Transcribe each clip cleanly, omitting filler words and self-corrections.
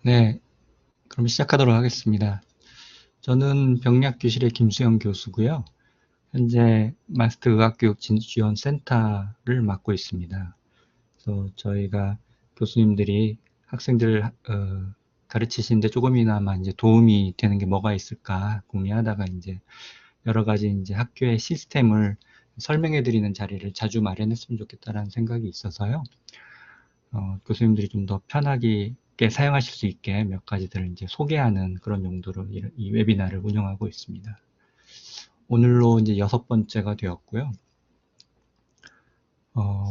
네, 그럼 시작하도록 하겠습니다. 저는 병리학교실의 김수영 교수고요. 현재 마스터 의학교육 진주지원센터를 맡고 있습니다. 그래서 저희가 교수님들이 학생들 가르치시는데 조금이나마 이제 도움이 되는 게 뭐가 있을까 궁리하다가 이제 여러 가지 이제 학교의 시스템을 설명해 드리는 자리를 자주 마련했으면 좋겠다라는 생각이 있어서요. 교수님들이 좀 더 편하게 사용하실 수 있게 몇 가지들을 이제 소개하는 그런 용도로 이 웨비나를 운영하고 있습니다. 오늘로 이제 6번째가 되었고요.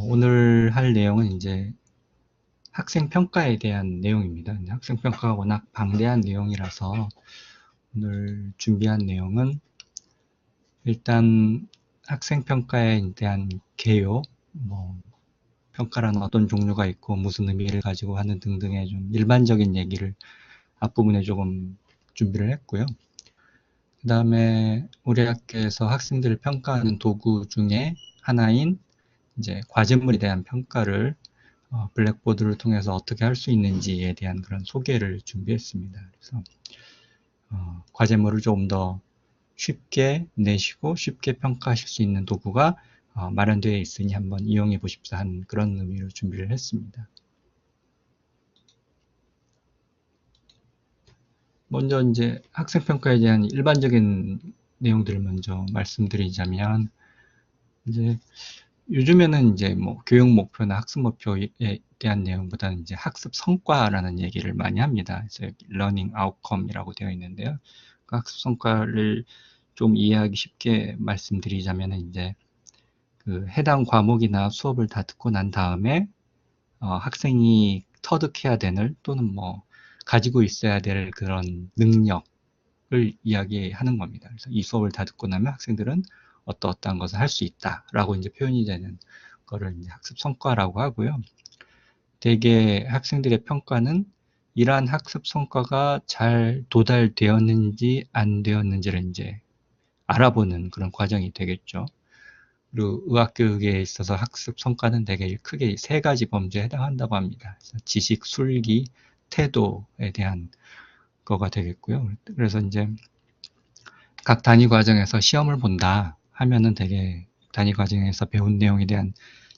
오늘 할 내용은 이제 학생 평가에 대한 내용입니다. 학생 평가가 워낙 방대한 내용이라서 오늘 준비한 내용은 일단 학생 평가에 대한 개요, 뭐 평가라는 어떤 종류가 있고 무슨 의미를 가지고 하는 등등의 좀 일반적인 얘기를 앞부분에 조금 준비를 했고요. 그 다음에 우리 학교에서 학생들을 평가하는 도구 중에 하나인 이제 과제물에 대한 평가를 블랙보드를 통해서 어떻게 할 수 있는지에 대한 그런 소개를 준비했습니다. 그래서 과제물을 조금 더 쉽게 내시고 쉽게 평가하실 수 있는 도구가 마련되어 있으니 한번 이용해 보십사 하는 그런 의미로 준비를 했습니다. 먼저 이제 학생평가에 대한 일반적인 내용들을 먼저 말씀드리자면, 이제 요즘에는 이제 뭐 교육 목표나 학습 목표에 대한 내용보다는 이제 학습 성과라는 얘기를 많이 합니다. 그래서 learning outcome이라고 되어 있는데요. 그 학습 성과를 좀 이해하기 쉽게 말씀드리자면 이제 그 해당 과목이나 수업을 다 듣고 난 다음에 학생이 터득해야 되는 또는 뭐 가지고 있어야 될 그런 능력을 이야기하는 겁니다. 그래서 이 수업을 다 듣고 나면 학생들은 어떠한 것을 할 수 있다라고 이제 표현이 되는 거를 이제 학습 성과라고 하고요. 대개 학생들의 평가는 이러한 학습 성과가 잘 도달되었는지 안 되었는지를 이제 알아보는 그런 과정이 되겠죠. 그리고 의학교육에 있어서 학습 성과는 대개 크게 세 가지 범주에 해당한다고 합니다. 지식, 술기, 태도에 대한 거가 되겠고요. 그래서 이제 각 단위 과정에서 시험을 본다 하면은 되게 단위 과정에서 배운 내용에 대한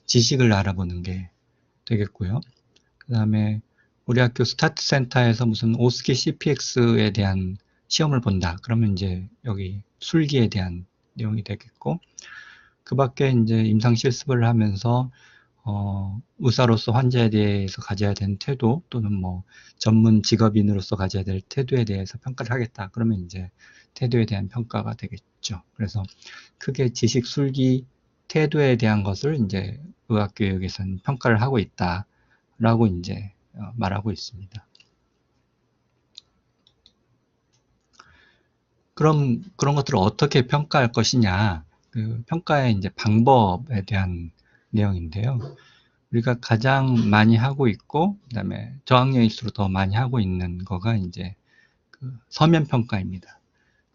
지식을 알아보는 게 되겠고요. 그 다음에 우리 학교 스타트 센터에서 무슨 오스키 CPX에 대한 시험을 본다. 그러면 이제 여기 술기에 대한 내용이 되겠고, 그 밖에 이제 임상 실습을 하면서 의사로서 환자에 대해서 가져야 되는 태도 또는 뭐 전문 직업인으로서 가져야 될 태도에 대해서 평가를 하겠다. 그러면 이제 태도에 대한 평가가 되겠죠. 그래서 크게 지식, 술기, 태도에 대한 것을 이제 의학교육에서는 평가를 하고 있다라고 이제 말하고 있습니다. 그럼 그런 것들을 어떻게 평가할 것이냐? 그 평가의 이제 방법에 대한 내용인데요. 우리가 가장 많이 하고 있고, 그다음에 저학년일수록 더 많이 하고 있는 거가 이제 그 서면 평가입니다.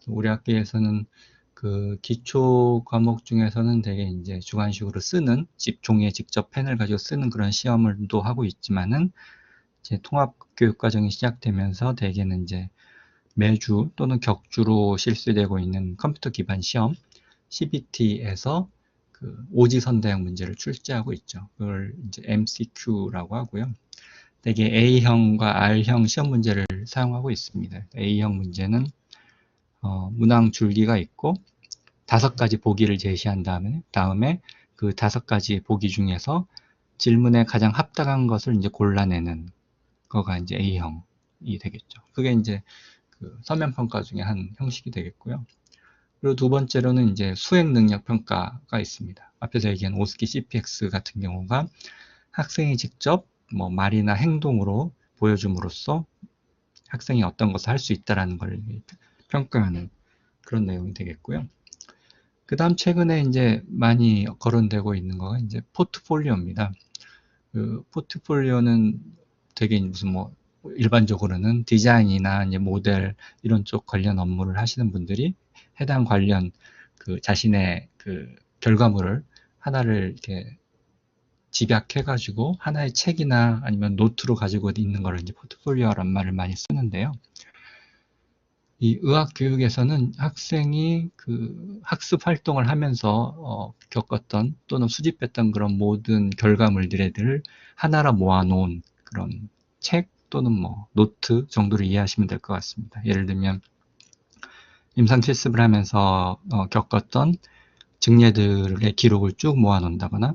우리 학교에서는 그 기초 과목 중에서는 되게 이제 주관식으로 쓰는 종이에 직접 펜을 가지고 쓰는 그런 시험을도 하고 있지만은 이제 통합 교육 과정이 시작되면서 대개는 이제 매주 또는 격주로 실시되고 있는 컴퓨터 기반 시험 CBT에서 그 오지선다형 문제를 출제하고 있죠. 그걸 이제 MCQ라고 하고요. 대개 A형과 R형 시험 문제를 사용하고 있습니다. A형 문제는 문항 줄기가 있고 5가지 보기를 제시한 다음에 그 5가지 보기 중에서 질문에 가장 합당한 것을 이제 골라내는 거가 이제 A형이 되겠죠. 그게 이제 그 서면 평가 중에 한 형식이 되겠고요. 그리고 두 번째로는 이제 수행 능력 평가가 있습니다. 앞에서 얘기한 오스키 CPX 같은 경우가 학생이 직접 뭐 말이나 행동으로 보여줌으로써 학생이 어떤 것을 할 수 있다라는 걸 평가하는 그런 내용이 되겠고요. 그 다음 최근에 이제 많이 거론되고 있는 거가 이제 포트폴리오입니다. 그 포트폴리오는 되게 무슨 뭐 일반적으로는 디자인이나 이제 모델 이런 쪽 관련 업무를 하시는 분들이 해당 관련 그 자신의 그 결과물을 하나를 이렇게 집약해가지고 하나의 책이나 아니면 노트로 가지고 있는 거를 이제 포트폴리오란 말을 많이 쓰는데요. 이 의학 교육에서는 학생이 그 학습 활동을 하면서 겪었던 또는 수집했던 그런 모든 결과물들을 하나로 모아놓은 그런 책 또는 뭐 노트 정도로 이해하시면 될 것 같습니다. 예를 들면 임상 실습을 하면서 겪었던 증례들의 기록을 쭉 모아놓는다거나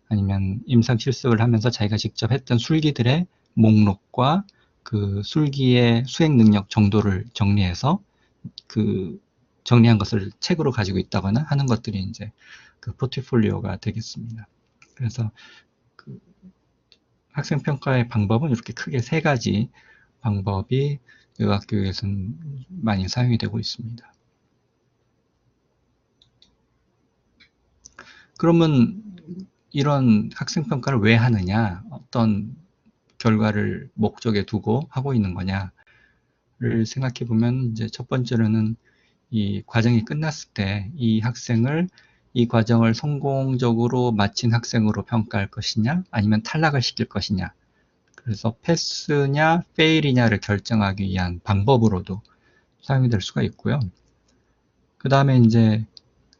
아니면 임상 실습을 하면서 자기가 직접 했던 술기들의 목록과 그 술기의 수행 능력 정도를 정리해서 그 정리한 것을 책으로 가지고 있다거나 하는 것들이 이제 그 포트폴리오가 되겠습니다. 그래서 그 학생 평가의 방법은 이렇게 크게 세 가지 방법이 의학교육에서는 많이 사용이 되고 있습니다. 그러면 이런 학생 평가를 왜 하느냐, 어떤 결과를 목적에 두고 하고 있는 거냐를 생각해 보면 이제 첫 번째로는 이 과정이 끝났을 때 이 학생을 이 과정을 성공적으로 마친 학생으로 평가할 것이냐 아니면 탈락을 시킬 것이냐, 그래서 패스냐 페일이냐를 결정하기 위한 방법으로도 사용이 될 수가 있고요. 그 다음에 이제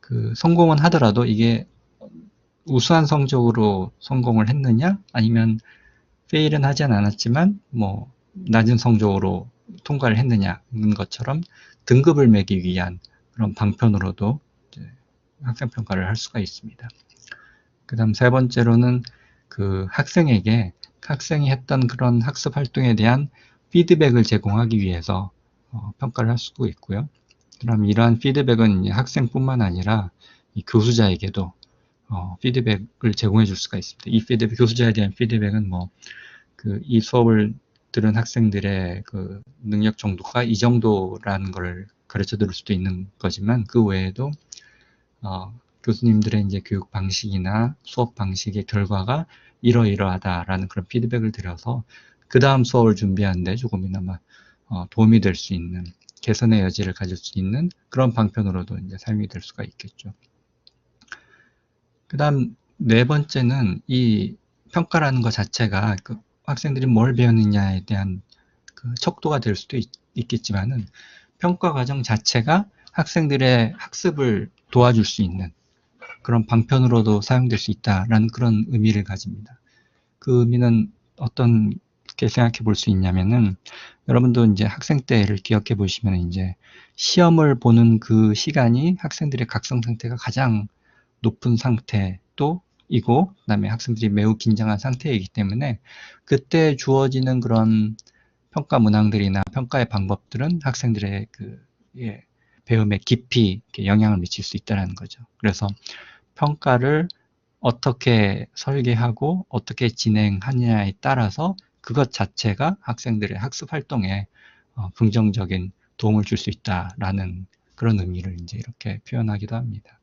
그 성공은 하더라도 이게 우수한 성적으로 성공을 했느냐 아니면 페일은 하지 않았지만 뭐 낮은 성적으로 통과를 했느냐는 것처럼 등급을 매기 위한 그런 방편으로도 학생 평가를 할 수가 있습니다. 그 다음 세 번째로는 그 학생에게 학생이 했던 그런 학습 활동에 대한 피드백을 제공하기 위해서 평가를 할 수도 있고요. 그럼 이러한 피드백은 학생뿐만 아니라 이 교수자에게도 피드백을 제공해 줄 수가 있습니다. 이 피드백, 교수자에 대한 피드백은 뭐 그 이 수업을 들은 학생들의 그 능력 정도가 이 정도라는 걸 가르쳐 드릴 수도 있는 거지만 그 외에도 교수님들의 이제 교육 방식이나 수업 방식의 결과가 이러이러하다라는 그런 피드백을 드려서 그 다음 수업을 준비하는데 조금이나마 도움이 될 수 있는, 개선의 여지를 가질 수 있는 그런 방편으로도 이제 사용이 될 수가 있겠죠. 그 다음 네 번째는 이 평가라는 것 자체가 그 학생들이 뭘 배웠느냐에 대한 그 척도가 될 수도 있겠지만은 평가 과정 자체가 학생들의 학습을 도와줄 수 있는 그런 방편으로도 사용될 수 있다라는 그런 의미를 가집니다. 그 의미는 어떻게 생각해 볼 수 있냐면은 여러분도 이제 학생 때를 기억해 보시면 이제 시험을 보는 그 시간이 학생들의 각성 상태가 가장 높은 상태도 이고 그다음에 학생들이 매우 긴장한 상태이기 때문에 그때 주어지는 그런 평가 문항들이나 평가의 방법들은 학생들의 그 배움에 깊이 영향을 미칠 수 있다는 거죠. 그래서 평가를 어떻게 설계하고 어떻게 진행하느냐에 따라서 그것 자체가 학생들의 학습 활동에 긍정적인 도움을 줄 수 있다라는 그런 의미를 이제 이렇게 표현하기도 합니다.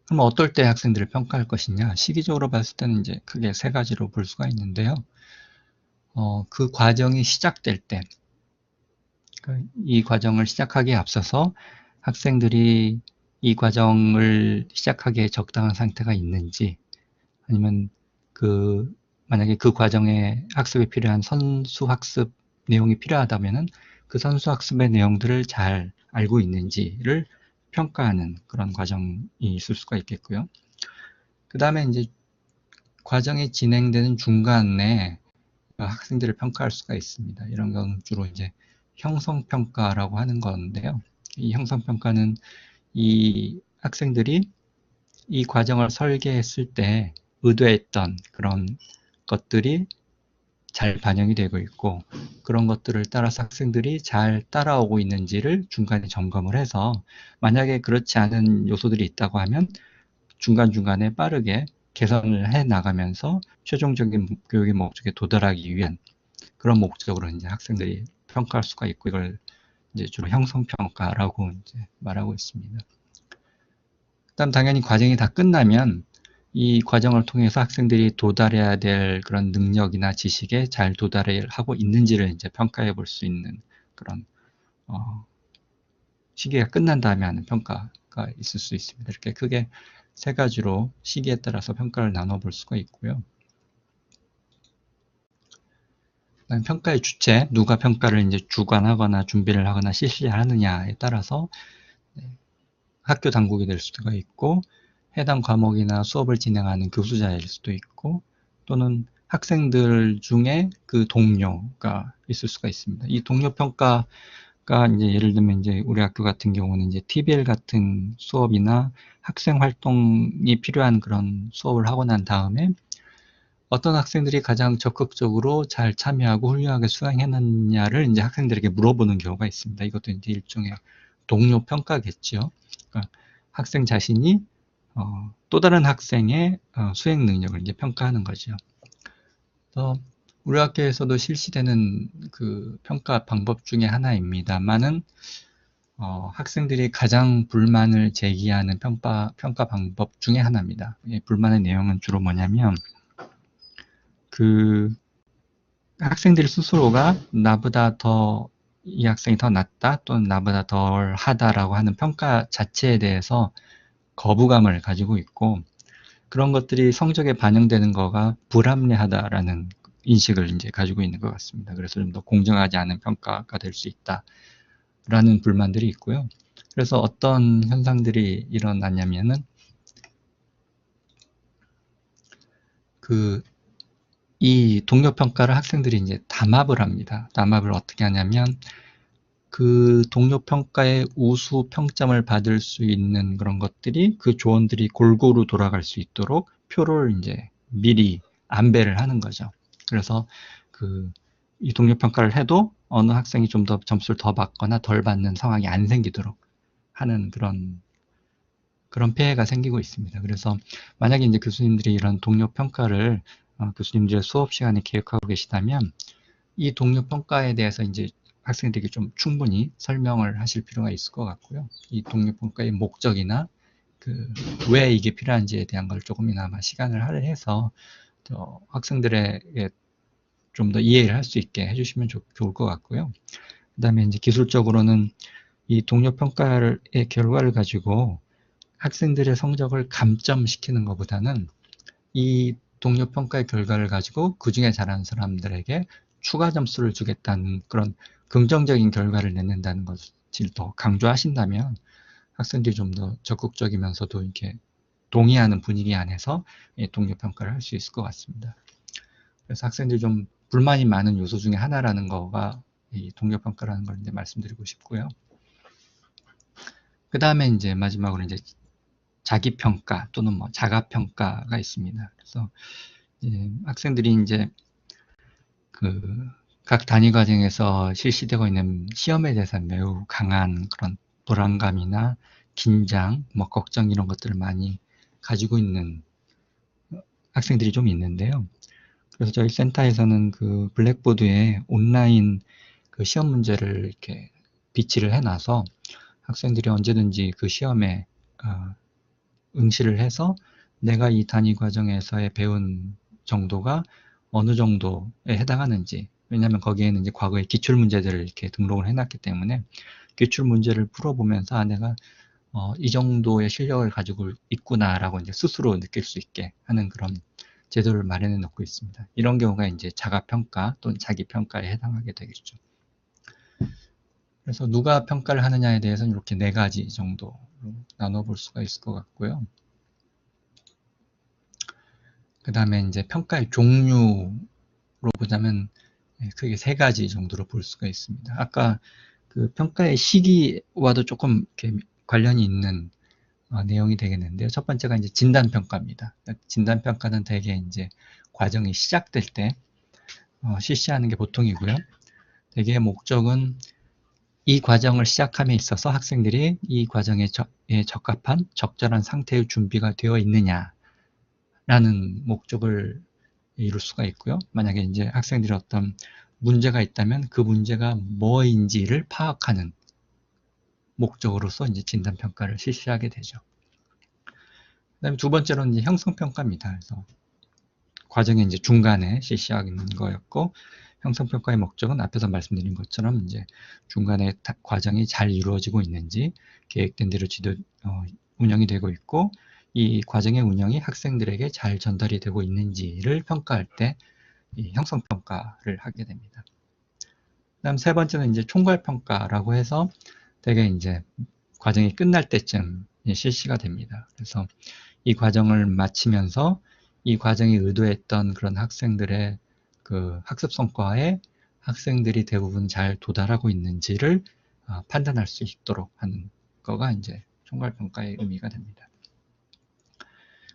그럼 어떨 때 학생들을 평가할 것이냐? 시기적으로 봤을 때는 이제 크게 세 가지로 볼 수가 있는데요. 그 과정이 시작될 때, 이 과정을 시작하기에 앞서서 학생들이 이 과정을 시작하기에 적당한 상태가 있는지, 아니면 만약에 그 과정에 학습에 필요한 선수 학습 내용이 필요하다면은 그 선수 학습의 내용들을 잘 알고 있는지를 평가하는 그런 과정이 있을 수가 있겠고요. 그 다음에 이제 과정이 진행되는 중간에 학생들을 평가할 수가 있습니다. 이런 건 주로 이제 형성평가라고 하는 건데요. 이 형성평가는 이 학생들이 이 과정을 설계했을 때 의도했던 그런 것들이 잘 반영이 되고 있고 그런 것들을 따라서 학생들이 잘 따라오고 있는지를 중간에 점검을 해서 만약에 그렇지 않은 요소들이 있다고 하면 중간중간에 빠르게 개선을 해 나가면서 최종적인 교육의 목적에 도달하기 위한 그런 목적으로 이제 학생들이 평가할 수가 있고 이걸 이제 주로 형성평가라고 이제 말하고 있습니다. 그다음 당연히 과정이 다 끝나면 이 과정을 통해서 학생들이 도달해야 될 그런 능력이나 지식에 잘 도달하고 있는지를 이제 평가해 볼 수 있는 그런 시기가 끝난 다음에 하는 평가가 있을 수 있습니다. 이렇게 크게 세 가지로 시기에 따라서 평가를 나눠볼 수가 있고요. 그다음 평가의 주체, 누가 평가를 이제 주관하거나 준비를 하거나 실시하느냐에 따라서 학교 당국이 될 수가 있고, 해당 과목이나 수업을 진행하는 교수자일 수도 있고, 또는 학생들 중에 그 동료가 있을 수가 있습니다. 이 동료 평가가 이제 예를 들면 이제 우리 학교 같은 경우는 이제 TBL 같은 수업이나 학생 활동이 필요한 그런 수업을 하고 난 다음에 어떤 학생들이 가장 적극적으로 잘 참여하고 훌륭하게 수행했느냐를 이제 학생들에게 물어보는 경우가 있습니다. 이것도 이제 일종의 동료 평가겠죠. 그러니까 학생 자신이 또 다른 학생의 수행 능력을 이제 평가하는 거죠. 그래서 우리 학교에서도 실시되는 그 평가 방법 중에 하나입니다만은 학생들이 가장 불만을 제기하는 평가 방법 중에 하나입니다. 불만의 내용은 주로 뭐냐면 그 학생들 스스로가 나보다 더 이 학생이 더 낫다 또는 나보다 덜 하다라고 하는 평가 자체에 대해서 거부감을 가지고 있고, 그런 것들이 성적에 반영되는 거가 불합리하다라는 인식을 이제 가지고 있는 것 같습니다. 그래서 좀 더 공정하지 않은 평가가 될 수 있다라는 불만들이 있고요. 그래서 어떤 현상들이 일어나냐면은 이 동료 평가를 학생들이 이제 담합을 합니다. 담합을 어떻게 하냐면 그 동료 평가의 우수 평점을 받을 수 있는 그런 것들이 그 조원들이 골고루 돌아갈 수 있도록 표를 이제 미리 안배를 하는 거죠. 그래서 이 동료 평가를 해도 어느 학생이 좀 더 점수를 더 받거나 덜 받는 상황이 안 생기도록 하는 그런 폐해가 생기고 있습니다. 그래서 만약에 이제 교수님들이 이런 동료 평가를 교수님들의 수업 시간에 기획하고 계시다면 이 동료 평가에 대해서 이제 학생들에게 좀 충분히 설명을 하실 필요가 있을 것 같고요. 이 동료 평가의 목적이나 왜 이게 필요한지에 대한 걸 조금이나마 시간을 할애해서 학생들에게 좀 더 이해를 할 수 있게 해주시면 좋을 것 같고요. 그 다음에 이제 기술적으로는 이 동료 평가의 결과를 가지고 학생들의 성적을 감점시키는 것보다는 이 동료 평가의 결과를 가지고 그 중에 잘하는 사람들에게 추가 점수를 주겠다는 그런 긍정적인 결과를 낸다는 것을 더 강조하신다면 학생들이 좀 더 적극적이면서도 이렇게 동의하는 분위기 안에서 동료 평가를 할 수 있을 것 같습니다. 그래서 학생들이 좀 불만이 많은 요소 중에 하나라는 거가 이 동료 평가라는 걸 이제 말씀드리고 싶고요. 그 다음에 이제 마지막으로 이제 자기 평가 또는 뭐 자가 평가가 있습니다. 그래서 학생들이 이제 각 단위 과정에서 실시되고 있는 시험에 대해서 매우 강한 그런 불안감이나 긴장, 뭐 걱정 이런 것들을 많이 가지고 있는 학생들이 좀 있는데요. 그래서 저희 센터에서는 그 블랙보드에 온라인 그 시험 문제를 이렇게 비치를 해놔서 학생들이 언제든지 그 시험에 응시를 해서 내가 이 단위 과정에서의 배운 정도가 어느 정도에 해당하는지, 왜냐하면 거기에는 이제 과거의 기출 문제들을 이렇게 등록을 해놨기 때문에 기출 문제를 풀어보면서 내가 이 정도의 실력을 가지고 있구나라고 이제 스스로 느낄 수 있게 하는 그런 제도를 마련해 놓고 있습니다. 이런 경우가 이제 자가평가 또는 자기평가에 해당하게 되겠죠. 그래서 누가 평가를 하느냐에 대해서는 이렇게 4가지 정도로 나눠볼 수가 있을 것 같고요. 그 다음에 이제 평가의 종류로 보자면 크게 3가지 정도로 볼 수가 있습니다. 아까 그 평가의 시기와도 조금 이렇게 관련이 있는 내용이 되겠는데요. 첫 번째가 이제 진단평가입니다. 진단평가는 대개 이제 과정이 시작될 때 실시하는 게 보통이고요. 대개의 목적은 이 과정을 시작함에 있어서 학생들이 이 과정에 적합한 적절한 상태의 준비가 되어 있느냐라는 목적을 이룰 수가 있고요. 만약에 이제 학생들이 어떤 문제가 있다면 그 문제가 뭐인지를 파악하는 목적으로서 이제 진단평가를 실시하게 되죠. 그다음에 두 번째로는 이제 형성평가입니다. 그래서 과정의 이제 중간에 실시하는 거였고, 형성평가의 목적은 앞에서 말씀드린 것처럼 이제 중간에 과정이 잘 이루어지고 있는지, 계획된 대로 운영이 되고 있고, 이 과정의 운영이 학생들에게 잘 전달이 되고 있는지를 평가할 때 이 형성평가를 하게 됩니다. 그다음 세 번째는 이제 총괄평가라고 해서 대개 이제 과정이 끝날 때쯤 실시가 됩니다. 그래서 이 과정을 마치면서 이 과정이 의도했던 그런 학생들의 그 학습 성과에 학생들이 대부분 잘 도달하고 있는지를 판단할 수 있도록 하는 거가 이제 총괄평가의 의미가 됩니다.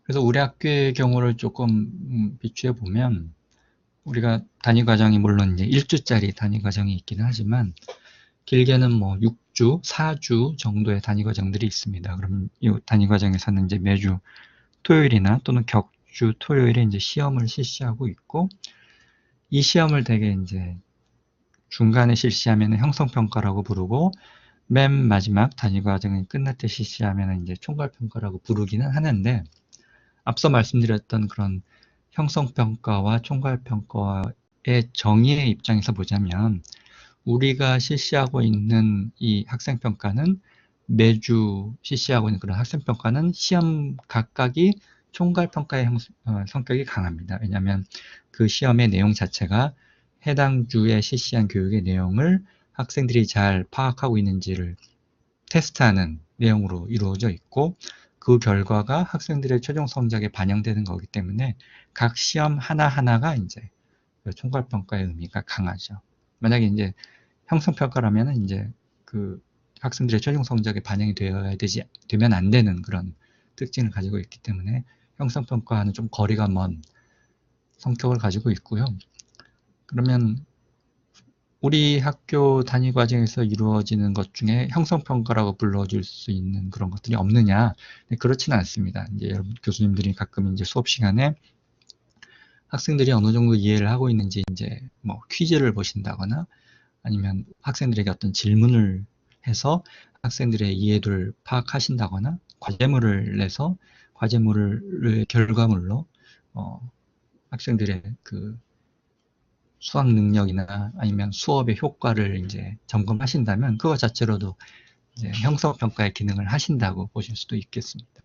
그래서 우리 학교의 경우를 조금 비추해 보면 우리가 단위 과정이 물론 이제 1주짜리 단위 과정이 있기는 하지만 길게는 뭐 6주, 4주 정도의 단위 과정들이 있습니다. 그럼 이 단위 과정에서는 이제 매주 토요일이나 또는 격주 토요일에 이제 시험을 실시하고 있고, 이 시험을 되게 이제 중간에 실시하면 형성평가라고 부르고, 맨 마지막 단위 과정이 끝날 때 실시하면 이제 총괄평가라고 부르기는 하는데, 앞서 말씀드렸던 그런 형성평가와 총괄평가의 정의의 입장에서 보자면, 우리가 실시하고 있는 이 학생평가는 매주 실시하고 있는 그런 학생평가는 시험 각각이 총괄평가의 성격이 강합니다. 왜냐하면 그 시험의 내용 자체가 해당 주에 실시한 교육의 내용을 학생들이 잘 파악하고 있는지를 테스트하는 내용으로 이루어져 있고, 그 결과가 학생들의 최종 성적에 반영되는 거기 때문에 각 시험 하나하나가 이제 총괄평가의 의미가 강하죠. 만약에 이제 형성평가라면 이제 그 학생들의 최종 성적에 반영이 되면 안 되는 그런 특징을 가지고 있기 때문에 형성평가와는 좀 거리가 먼 성격을 가지고 있고요. 그러면 우리 학교 단위 과정에서 이루어지는 것 중에 형성평가라고 불러줄 수 있는 그런 것들이 없느냐? 그렇지는 않습니다. 이제 여러분 교수님들이 가끔 이제 수업 시간에 학생들이 어느 정도 이해를 하고 있는지 이제 뭐 퀴즈를 보신다거나 아니면 학생들에게 어떤 질문을 해서 학생들의 이해도를 파악하신다거나 과제물을 내서 과제물을 결과물로 학생들의 그 수학 능력이나 아니면 수업의 효과를 이제 점검하신다면 그거 자체로도 이제 형성평가의 기능을 하신다고 보실 수도 있겠습니다.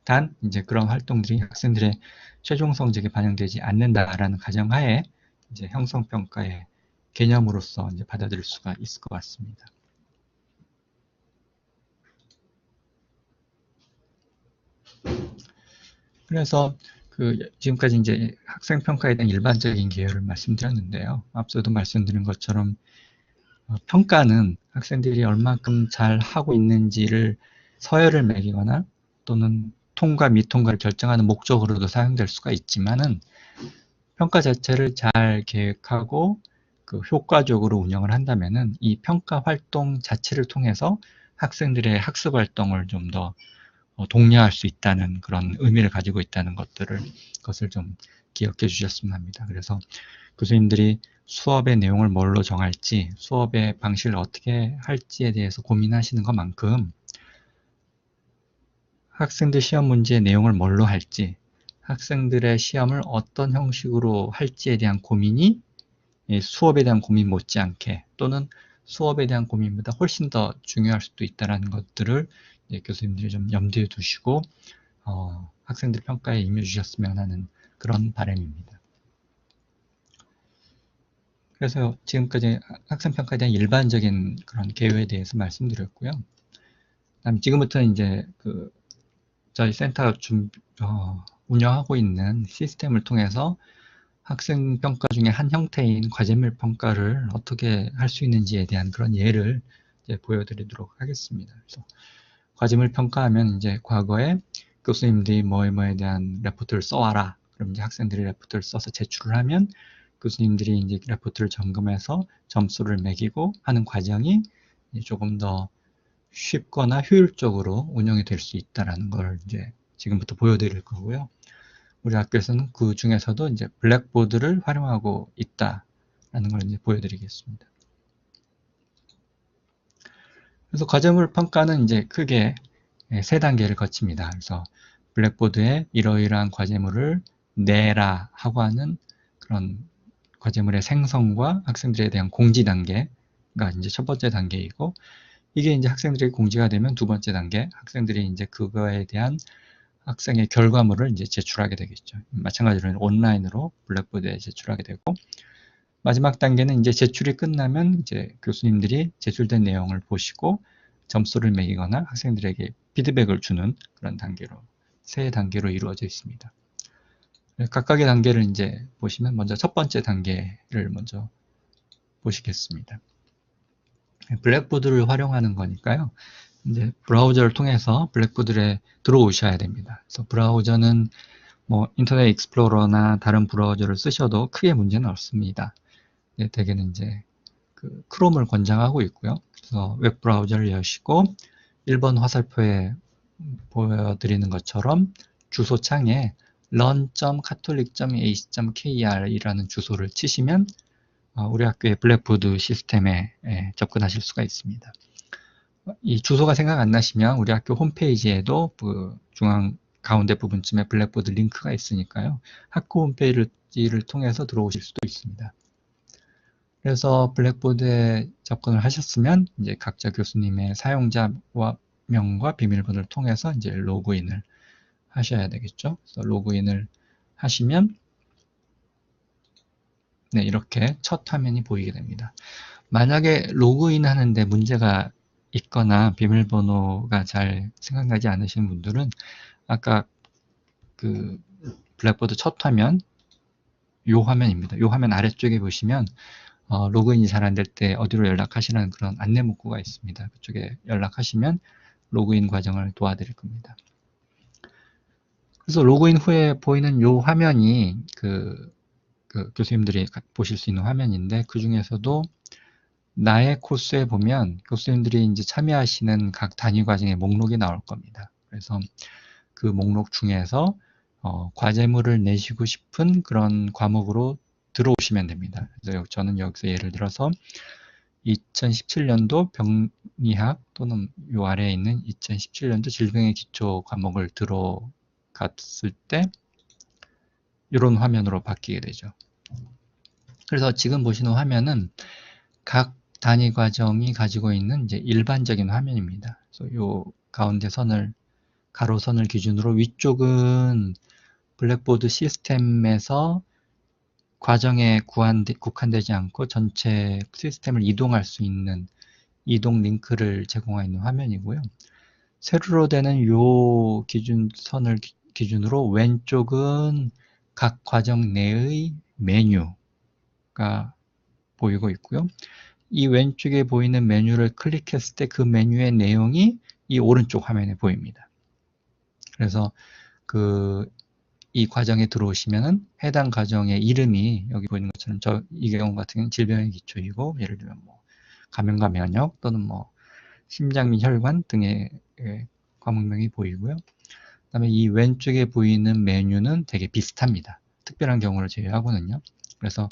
단 이제 그런 활동들이 학생들의 최종 성적에 반영되지 않는다라는 가정하에 이제 형성평가의 개념으로서 이제 받아들일 수가 있을 것 같습니다. 그래서 지금까지 이제 학생평가에 대한 일반적인 개요를 말씀드렸는데요. 앞서도 말씀드린 것처럼 평가는 학생들이 얼만큼 잘 하고 있는지를 서열을 매기거나 또는 통과 미통과를 결정하는 목적으로도 사용될 수가 있지만은 평가 자체를 잘 계획하고 효과적으로 운영을 한다면은 이 평가 활동 자체를 통해서 학생들의 학습 활동을 좀 더 독려할 수 있다는 그런 의미를 가지고 있다는 것을 좀 기억해 주셨으면 합니다. 그래서 교수님들이 수업의 내용을 뭘로 정할지, 수업의 방식을 어떻게 할지에 대해서 고민하시는 것만큼 학생들 시험 문제의 내용을 뭘로 할지, 학생들의 시험을 어떤 형식으로 할지에 대한 고민이 수업에 대한 고민 못지않게 또는 수업에 대한 고민보다 훨씬 더 중요할 수도 있다는 것들을 교수님들이 좀 염두에 두시고 학생들 평가에 임해 주셨으면 하는 그런 바람입니다. 그래서 지금까지 학생평가에 대한 일반적인 그런 개요에 대해서 말씀드렸고요. 그다음 지금부터는 이제 저희 센터가 운영하고 있는 시스템을 통해서 학생 평가 중에 한 형태인 과제물 평가를 어떻게 할 수 있는지에 대한 그런 예를 이제 보여드리도록 하겠습니다. 그래서 과제물 평가하면 이제 과거에 교수님들이 뭐에 대한 레포트를 써와라. 그럼 이제 학생들이 레포트를 써서 제출을 하면 교수님들이 이제 레포트를 점검해서 점수를 매기고 하는 과정이 조금 더 쉽거나 효율적으로 운영이 될 수 있다는 걸 이제 지금부터 보여드릴 거고요. 우리 학교에서는 그 중에서도 이제 블랙보드를 활용하고 있다라는 걸 이제 보여드리겠습니다. 그래서 과제물 평가는 이제 크게 세 단계를 거칩니다. 그래서 블랙보드에 이러이러한 과제물을 내라 하고 하는 그런 과제물의 생성과 학생들에 대한 공지 단계가 이제 첫 번째 단계이고, 이게 이제 학생들이 공지가 되면 두 번째 단계, 학생들이 이제 그거에 대한 학생의 결과물을 이제 제출하게 되겠죠. 마찬가지로 온라인으로 블랙보드에 제출하게 되고, 마지막 단계는 이제 제출이 끝나면 이제 교수님들이 제출된 내용을 보시고 점수를 매기거나 학생들에게 피드백을 주는 그런 단계로, 세 단계로 이루어져 있습니다. 각각의 단계를 이제 보시면 먼저 첫 번째 단계를 먼저 보시겠습니다. 블랙보드를 활용하는 거니까요. 이제 브라우저를 통해서 블랙보드에 들어오셔야 됩니다. 그래서 브라우저는 뭐 인터넷 익스플로러나 다른 브라우저를 쓰셔도 크게 문제는 없습니다. 대개는 이제 그 크롬을 권장하고 있고요. 그래서 웹 브라우저를 여시고 1번 화살표에 보여드리는 것처럼 주소창에 run.catholic.ac.kr 이라는 주소를 치시면 우리 학교의 블랙보드 시스템에 접근하실 수가 있습니다. 이 주소가 생각 안 나시면 우리 학교 홈페이지에도 그 중앙 가운데 부분쯤에 블랙보드 링크가 있으니까요. 학교 홈페이지를 통해서 들어오실 수도 있습니다. 그래서 블랙보드에 접근을 하셨으면 이제 각자 교수님의 사용자와 명과 비밀번호를 통해서 이제 로그인을 하셔야 되겠죠. 그래서 로그인을 하시면 네, 이렇게 첫 화면이 보이게 됩니다. 만약에 로그인 하는데 문제가 있거나 비밀번호가 잘 생각나지 않으시는 분들은 아까 그 블랙보드 첫 화면, 요 화면입니다. 요 화면 아래쪽에 보시면 로그인이 잘 안 될 때 어디로 연락하시라는 그런 안내 문구가 있습니다. 그쪽에 연락하시면 로그인 과정을 도와드릴 겁니다. 그래서 로그인 후에 보이는 요 화면이 그 교수님들이 보실 수 있는 화면인데, 그 중에서도 나의 코스에 보면 교수님들이 이제 참여하시는 각 단위 과정의 목록이 나올 겁니다. 그래서 그 목록 중에서 과제물을 내시고 싶은 그런 과목으로 들어오시면 됩니다. 그래서 저는 여기서 예를 들어서 2017년도 병리학 또는 요 아래에 있는 2017년도 질병의 기초 과목을 들어갔을 때 이런 화면으로 바뀌게 되죠. 그래서 지금 보시는 화면은 각 단위 과정이 가지고 있는 이제 일반적인 화면입니다. 그래서 요 가운데 선을 가로선을 기준으로 위쪽은 블랙보드 시스템에서 과정에 국한되지 않고 전체 시스템을 이동할 수 있는 이동 링크를 제공하고 있는 화면이고요. 세로로 되는 요 선을 기준으로 왼쪽은 각 과정 내의 메뉴가 보이고 있고요. 이 왼쪽에 보이는 메뉴를 클릭했을 때 그 메뉴의 내용이 이 오른쪽 화면에 보입니다. 그래서 이 과정에 들어오시면은 해당 과정의 이름이 여기 보이는 것처럼 이 경우 같은 경우는 질병의 기초이고, 예를 들면 뭐 감염과 면역 또는 뭐 심장 및 혈관 등의 과목명이 보이고요. 그다음에 이 왼쪽에 보이는 메뉴는 되게 비슷합니다. 특별한 경우를 제외하고는요. 그래서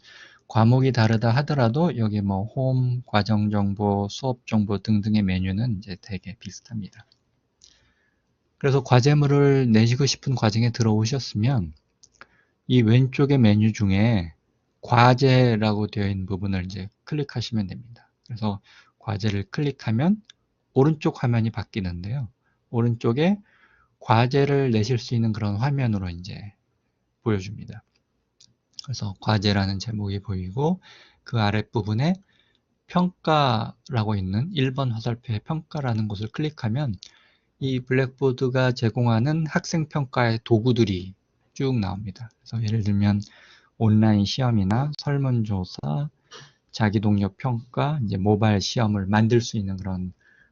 과목이 다르다 하더라도 여기 뭐 홈, 과정 정보, 수업 정보 등등의 메뉴는 이제 되게 비슷합니다. 그래서 과제물을 내시고 싶은 과정에 들어오셨으면 이 왼쪽의 메뉴 중에 과제라고 되어 있는 부분을 이제 클릭하시면 됩니다. 그래서 과제를 클릭하면 오른쪽 화면이 바뀌는데요. 오른쪽에 과제를 내실 수 있는 그런 화면으로 이제 보여줍니다. 그래서 과제라는 제목이 보이고 그 아랫부분에 평가라고 있는 1번 화살표에 평가라는 곳을 클릭하면 이 블랙보드가 제공하는 학생평가의 도구들이 쭉 나옵니다. 그래서 예를 들면 온라인 시험이나 설문조사, 자기동력 평가, 이제 모바일 시험을 만들 수 있는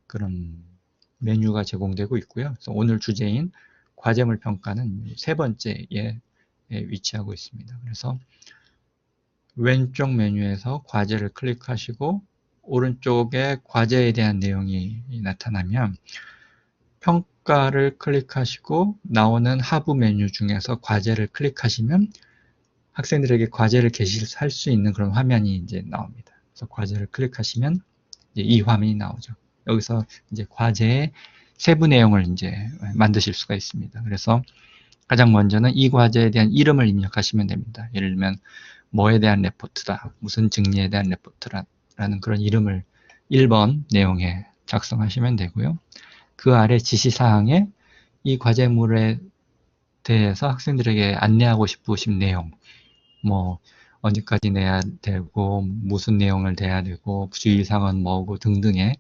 그런 메뉴가 제공되고 있고요. 그래서 오늘 주제인 과제물 평가는 세 번째에 위치하고 있습니다. 그래서 왼쪽 메뉴에서 과제를 클릭하시고 오른쪽에 과제에 대한 내용이 나타나면 평가를 클릭하시고 나오는 하부 메뉴 중에서 과제를 클릭하시면 학생들에게 과제를 게시할 수 있는 그런 화면이 이제 나옵니다. 그래서 과제를 클릭하시면 이제 이 화면이 나오죠. 여기서 이제 과제의 세부 내용을 이제 만드실 수가 있습니다. 그래서 가장 먼저는 이 과제에 대한 이름을 입력하시면 됩니다. 예를 들면 뭐에 대한 레포트다, 무슨 증리에 대한 레포트라는 그런 이름을 1번 내용에 작성하시면 되고요. 그 아래 지시사항에 이 과제물의 대해서 학생들에게 안내하고 싶으신 내용, 뭐 언제까지 내야 되고 무슨 내용을 돼야 되고 주의사항은 뭐고 등등의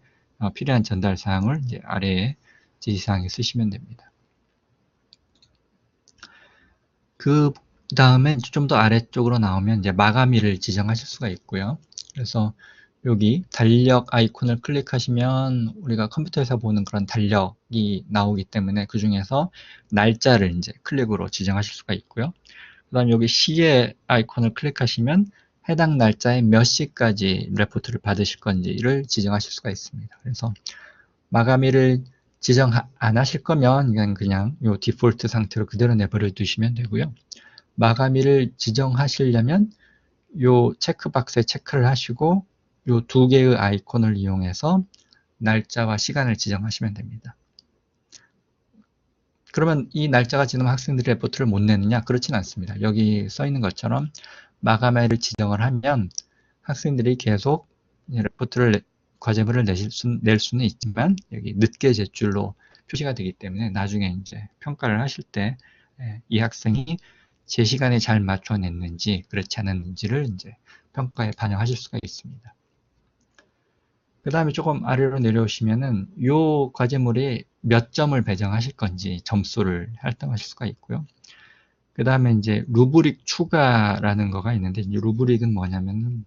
필요한 전달 사항을 이제 아래에 지시사항에 쓰시면 됩니다. 그 다음에 좀 더 아래쪽으로 나오면 이제 마감일을 지정하실 수가 있고요. 그래서 여기 달력 아이콘을 클릭하시면 우리가 컴퓨터에서 보는 그런 달력이 나오기 때문에 그 중에서 날짜를 이제 클릭으로 지정하실 수가 있고요. 그 다음 여기 시계 아이콘을 클릭하시면 해당 날짜에 몇 시까지 레포트를 받으실 건지를 지정하실 수가 있습니다. 그래서 마감일을 지정 안 하실 거면 그냥 요 디폴트 상태로 그대로 내버려 두시면 되고요. 마감일을 지정하시려면 요 체크박스에 체크를 하시고 요 두 개의 아이콘을 이용해서 날짜와 시간을 지정하시면 됩니다. 그러면 이 날짜가 지나면 학생들이 레포트를 못 내느냐? 그렇진 않습니다. 여기 써 있는 것처럼 마감일을 지정을 하면 학생들이 계속 레포트를 과제물을 낼 수는 있지만 여기 늦게 제출로 표시가 되기 때문에 나중에 이제 평가를 하실 때 이 학생이 제 시간에 잘 맞춰냈는지 그렇지 않았는지를 이제 평가에 반영하실 수가 있습니다. 그 다음에 조금 아래로 내려오시면은 이 과제물에 몇 점을 배정하실 건지 점수를 할당하실 수가 있고요. 그 다음에 이제 루브릭 추가라는 거가 있는데 이 루브릭은 뭐냐면은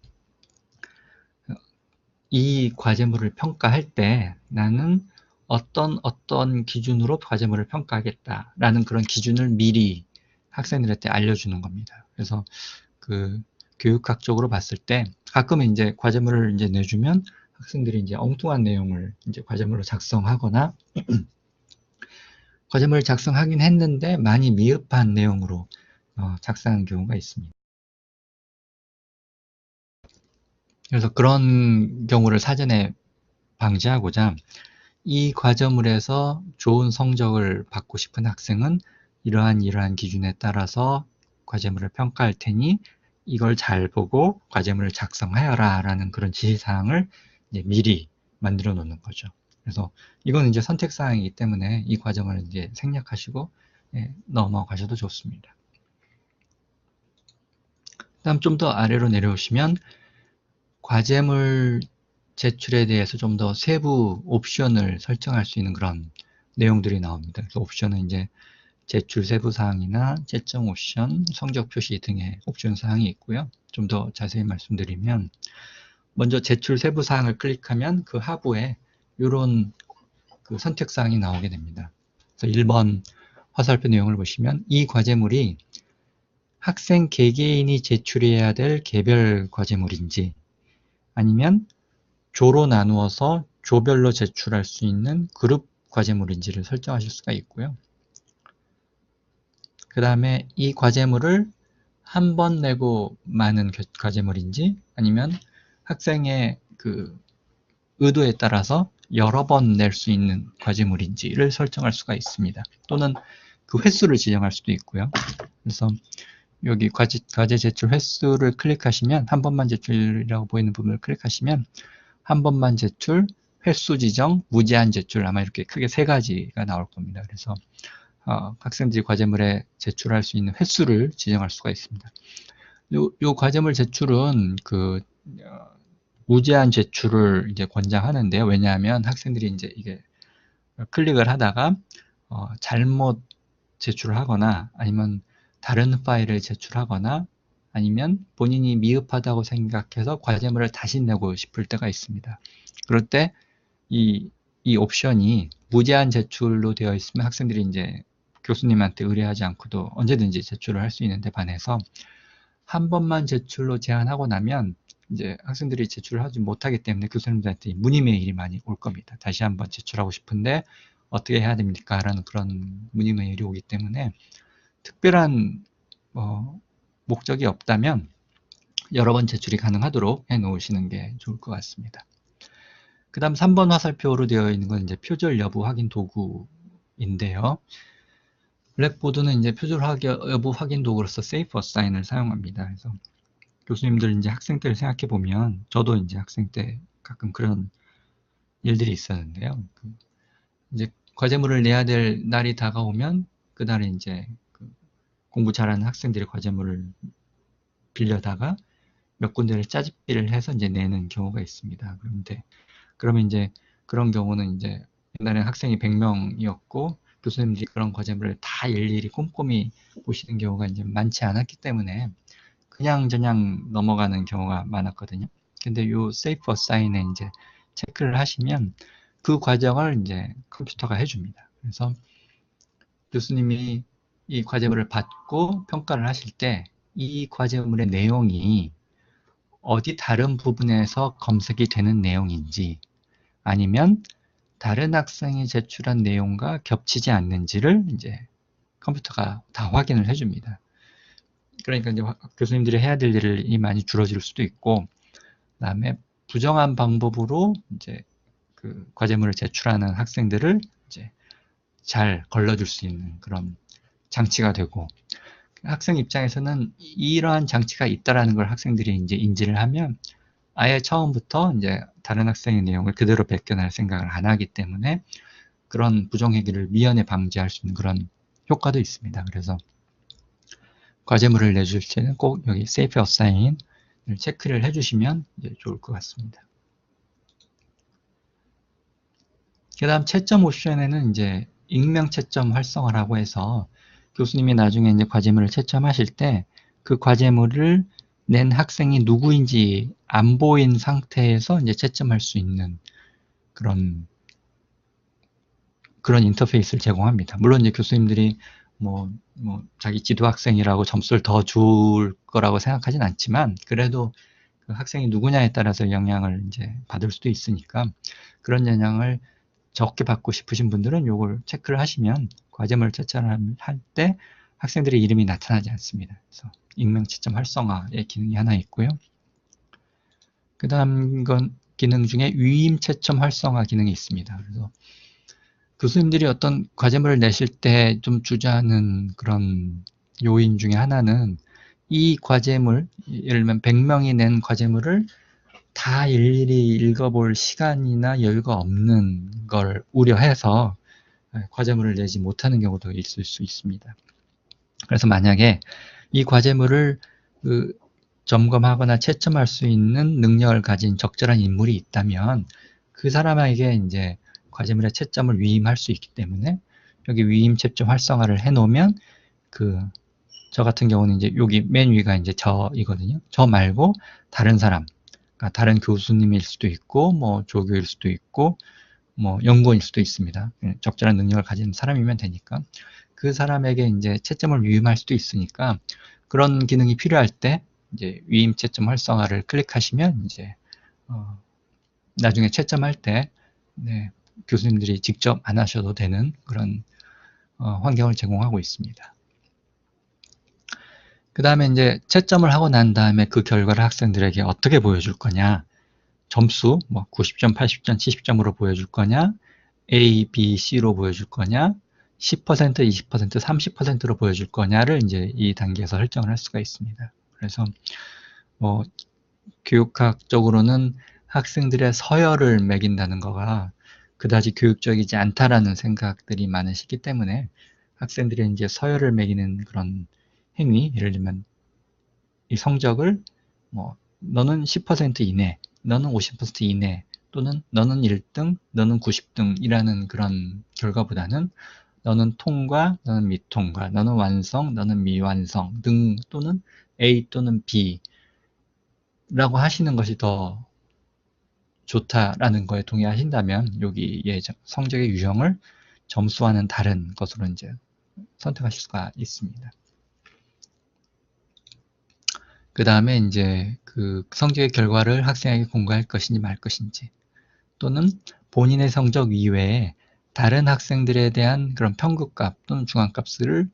이 과제물을 평가할 때 나는 어떤 기준으로 과제물을 평가하겠다라는 그런 기준을 미리 학생들한테 알려주는 겁니다. 그래서 그 교육학적으로 봤을 때 가끔은 이제 과제물을 이제 내주면 학생들이 이제 엉뚱한 내용을 이제 과제물로 작성하거나 과제물을 작성하긴 했는데 많이 미흡한 내용으로 작성한 경우가 있습니다. 그래서 그런 경우를 사전에 방지하고자 이 과제물에서 좋은 성적을 받고 싶은 학생은 이러한 기준에 따라서 과제물을 평가할 테니 이걸 잘 보고 과제물을 작성하여라 라는 그런 지시사항을 이제 미리 만들어 놓는 거죠. 그래서 이건 이제 선택사항이기 때문에 이 과정을 이제 생략하시고 넘어가셔도 좋습니다. 다음 좀 더 아래로 내려오시면 과제물 제출에 대해서 좀 더 세부 옵션을 설정할 수 있는 그런 내용들이 나옵니다. 그래서 옵션은 이제 제출 세부 사항이나 채점 옵션, 성적 표시 등의 옵션 사항이 있고요. 좀 더 자세히 말씀드리면 먼저 제출 세부 사항을 클릭하면 그 하부에 이런 그 선택 사항이 나오게 됩니다. 그래서 1번 화살표 내용을 보시면 이 과제물이 학생 개개인이 제출해야 될 개별 과제물인지 아니면 조로 나누어서 조별로 제출할 수 있는 그룹 과제물인지를 설정하실 수가 있고요. 그 다음에 이 과제물을 한 번 내고 많은 과제물인지 아니면 학생의 그 의도에 따라서 여러 번 낼 수 있는 과제물인지를 설정할 수가 있습니다. 또는 그 횟수를 지정할 수도 있고요. 그래서 여기 과제 제출 횟수를 클릭하시면 한 번만 제출이라고 보이는 부분을 클릭하시면 한 번만 제출, 횟수 지정, 무제한 제출 아마 이렇게 크게 세 가지가 나올 겁니다. 그래서 학생들이 과제물에 제출할 수 있는 횟수를 지정할 수가 있습니다. 요 과제물 제출은 무제한 제출을 이제 권장하는데요. 왜냐하면 학생들이 이제 이게 클릭을 하다가 잘못 제출을 하거나 아니면 다른 파일을 제출하거나 아니면 본인이 미흡하다고 생각해서 과제물을 다시 내고 싶을 때가 있습니다. 그럴 때 이 옵션이 무제한 제출로 되어 있으면 학생들이 이제 교수님한테 의뢰하지 않고도 언제든지 제출을 할 수 있는데 반해서 한 번만 제출로 제한하고 나면 이제 학생들이 제출을 하지 못하기 때문에 교수님들한테 문의 메일이 많이 올 겁니다. 다시 한번 제출하고 싶은데 어떻게 해야 됩니까? 라는 그런 문의 메일이 오기 때문에 특별한 목적이 없다면 여러 번 제출이 가능하도록 해 놓으시는 게 좋을 것 같습니다. 그 다음 3번 화살표로 되어 있는 건 이제 표절 여부 확인 도구인데요. 블랙보드는 이제 표절 여부 확인 도구로서 세이프 어사인을 사용합니다. 그래서 교수님들 이제 학생 때를 생각해 보면 저도 이제 학생 때 가끔 그런 일들이 있었는데요. 이제 과제물을 내야 될 날이 다가오면 그날에 이제 공부 잘하는 학생들의 과제물을 빌려다가 몇 군데를 짜집기를 해서 이제 내는 경우가 있습니다. 그러면 이제 그런 경우는 이제 옛날에 학생이 100명이었고 교수님들이 그런 과제물을 다 일일이 꼼꼼히 보시는 경우가 이제 많지 않았기 때문에 그냥저냥 넘어가는 경우가 많았거든요. 근데 요 Safe Assign에 이제 체크를 하시면 그 과정을 이제 컴퓨터가 해줍니다. 그래서 교수님이 이 과제물을 받고 평가를 하실 때 이 과제물의 내용이 어디 다른 부분에서 검색이 되는 내용인지 아니면 다른 학생이 제출한 내용과 겹치지 않는지를 이제 컴퓨터가 다 확인을 해줍니다. 그러니까 이제 교수님들이 해야 될 일이 많이 줄어들 수도 있고, 그다음에 부정한 방법으로 이제 그 과제물을 제출하는 학생들을 이제 잘 걸러줄 수 있는 그런 장치가 되고, 학생 입장에서는 이러한 장치가 있다라는 걸 학생들이 이제 인지를 하면 아예 처음부터 이제 다른 학생의 내용을 그대로 베껴낼 생각을 안 하기 때문에 그런 부정행위를 미연에 방지할 수 있는 그런 효과도 있습니다. 그래서 과제물을 내줄 때는 꼭 여기 Safe Assign을 체크를 해주시면 이제 좋을 것 같습니다. 그 다음 채점 옵션에는 이제 익명 채점 활성화라고 해서 교수님이 나중에 이제 과제물을 채점하실 때 그 과제물을 낸 학생이 누구인지 안 보인 상태에서 이제 채점할 수 있는 그런 인터페이스를 제공합니다. 물론 이제 교수님들이 자기 지도 학생이라고 점수를 더 줄 거라고 생각하진 않지만 그래도 그 학생이 누구냐에 따라서 영향을 이제 받을 수도 있으니까 그런 영향을 적게 받고 싶으신 분들은 이걸 체크를 하시면 과제물 채점할 때 학생들의 이름이 나타나지 않습니다. 그래서 익명 채점 활성화의 기능이 하나 있고요. 그 다음 기능 중에 위임 채점 활성화 기능이 있습니다. 그래서 교수님들이 어떤 과제물을 내실 때 좀 주저하는 그런 요인 중에 하나는 이 과제물, 예를 들면 100명이 낸 과제물을 다 일일이 읽어볼 시간이나 여유가 없는 걸 우려해서 과제물을 내지 못하는 경우도 있을 수 있습니다. 그래서 만약에 이 과제물을 점검하거나 채점할 수 있는 능력을 가진 적절한 인물이 있다면 그 사람에게 이제 과제물의 채점을 위임할 수 있기 때문에 여기 위임 채점 활성화를 해놓으면 저 같은 경우는 이제 여기 맨 위가 이제 저이거든요. 저 말고 다른 사람, 그러니까 다른 교수님일 수도 있고, 조교일 수도 있고, 연구원일 수도 있습니다. 적절한 능력을 가진 사람이면 되니까 그 사람에게 이제 채점을 위임할 수도 있으니까 그런 기능이 필요할 때 이제 위임 채점 활성화를 클릭하시면 이제 나중에 채점할 때 교수님들이 직접 안 하셔도 되는 그런 환경을 제공하고 있습니다. 그 다음에 이제 채점을 하고 난 다음에 그 결과를 학생들에게 어떻게 보여줄 거냐, 점수 90점, 80점, 70점으로 보여줄 거냐, A, B, C로 보여줄 거냐, 10%, 20%, 30%로 보여줄 거냐를 이제 이 단계에서 설정을 할 수가 있습니다. 그래서 교육학적으로는 학생들의 서열을 매긴다는 거가 그다지 교육적이지 않다라는 생각들이 많으시기 때문에 학생들의 이제 서열을 매기는 그런 행위, 예를 들면 이 성적을 너는 10% 이내, 너는 50% 이내, 또는 너는 1등, 너는 90등이라는 그런 결과보다는 너는 통과, 너는 미통과, 너는 완성, 너는 미완성 등 또는 A 또는 B 라고 하시는 것이 더 좋다라는 거에 동의하신다면 여기에 성적의 유형을 점수와는 다른 것으로 이제 선택하실 수가 있습니다. 그 다음에 이제 그 성적의 결과를 학생에게 공개할 것인지 말 것인지, 또는 본인의 성적 이외에 다른 학생들에 대한 그런 평균값 또는 중앙값을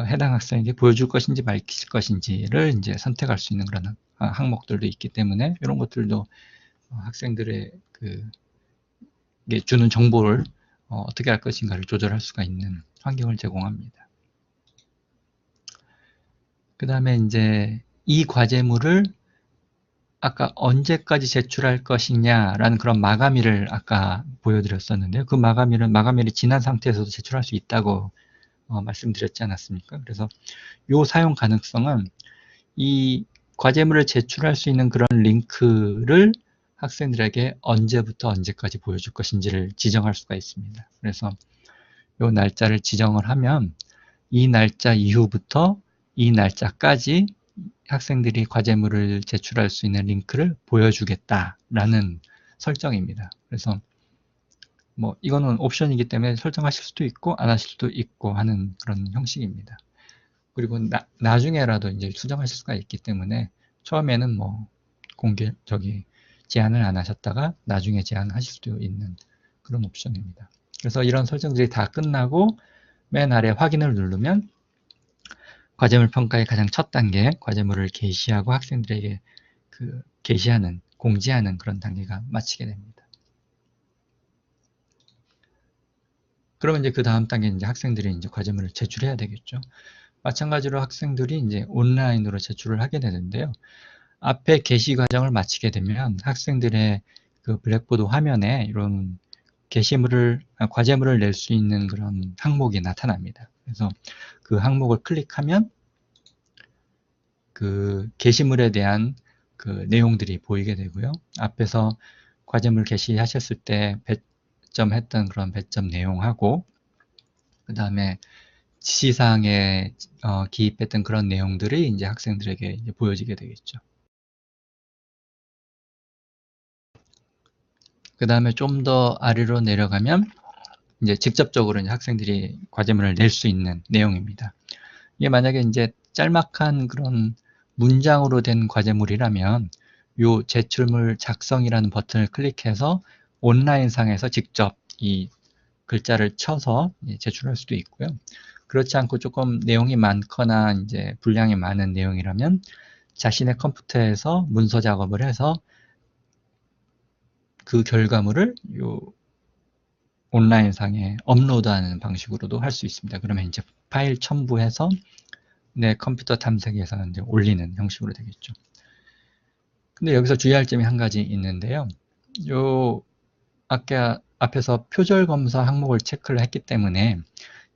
해당 학생에게 보여줄 것인지 밝힐 것인지를 이제 선택할 수 있는 그런 항목들도 있기 때문에 이런 것들도 학생들의 주는 정보를 어떻게 할 것인가를 조절할 수가 있는 환경을 제공합니다. 그 다음에 이제 이 과제물을 아까 언제까지 제출할 것이냐라는 그런 마감일을 아까 보여드렸었는데요. 그 마감일이 지난 상태에서도 제출할 수 있다고 말씀드렸지 않았습니까? 그래서 요 사용 가능성은 이 과제물을 제출할 수 있는 그런 링크를 학생들에게 언제부터 언제까지 보여줄 것인지를 지정할 수가 있습니다. 그래서 요 날짜를 지정을 하면 이 날짜 이후부터 이 날짜까지 학생들이 과제물을 제출할 수 있는 링크를 보여주겠다라는 설정입니다. 그래서 뭐 이거는 옵션이기 때문에 설정하실 수도 있고 안 하실 수도 있고 하는 그런 형식입니다. 그리고 나중에라도 이제 수정하실 수가 있기 때문에 처음에는 뭐 제한을 안 하셨다가 나중에 제한하실 수도 있는 그런 옵션입니다. 그래서 이런 설정들이 다 끝나고 맨 아래 확인을 누르면 과제물 평가의 가장 첫 단계, 과제물을 게시하고 학생들에게 공지하는 그런 단계가 마치게 됩니다. 그러면 이제 그 다음 단계는 이제 학생들이 이제 과제물을 제출해야 되겠죠. 마찬가지로 학생들이 이제 온라인으로 제출을 하게 되는데요. 앞에 게시 과정을 마치게 되면 학생들의 그 블랙보드 화면에 이런 과제물을 낼 수 있는 그런 항목이 나타납니다. 그래서 그 항목을 클릭하면 그 게시물에 대한 그 내용들이 보이게 되고요. 앞에서 과제물 게시하셨을 때 배점했던 그런 배점 내용하고 그 다음에 지시사항에 기입했던 그런 내용들이 이제 학생들에게 이제 보여지게 되겠죠. 그 다음에 좀 더 아래로 내려가면 이제 직접적으로 이제 학생들이 과제물을 낼 수 있는 내용입니다. 이게 만약에 이제 짤막한 그런 문장으로 된 과제물이라면 요 제출물 작성이라는 버튼을 클릭해서 온라인상에서 직접 이 글자를 쳐서 제출할 수도 있고요. 그렇지 않고 조금 내용이 많거나 이제 분량이 많은 내용이라면 자신의 컴퓨터에서 문서 작업을 해서 그 결과물을 요 온라인상에 업로드하는 방식으로도 할 수 있습니다. 그러면 이제 파일 첨부해서 내 컴퓨터 탐색에서 이제 올리는 형식으로 되겠죠. 근데 여기서 주의할 점이 한 가지 있는데요. 요 아까 앞에서 표절 검사 항목을 체크를 했기 때문에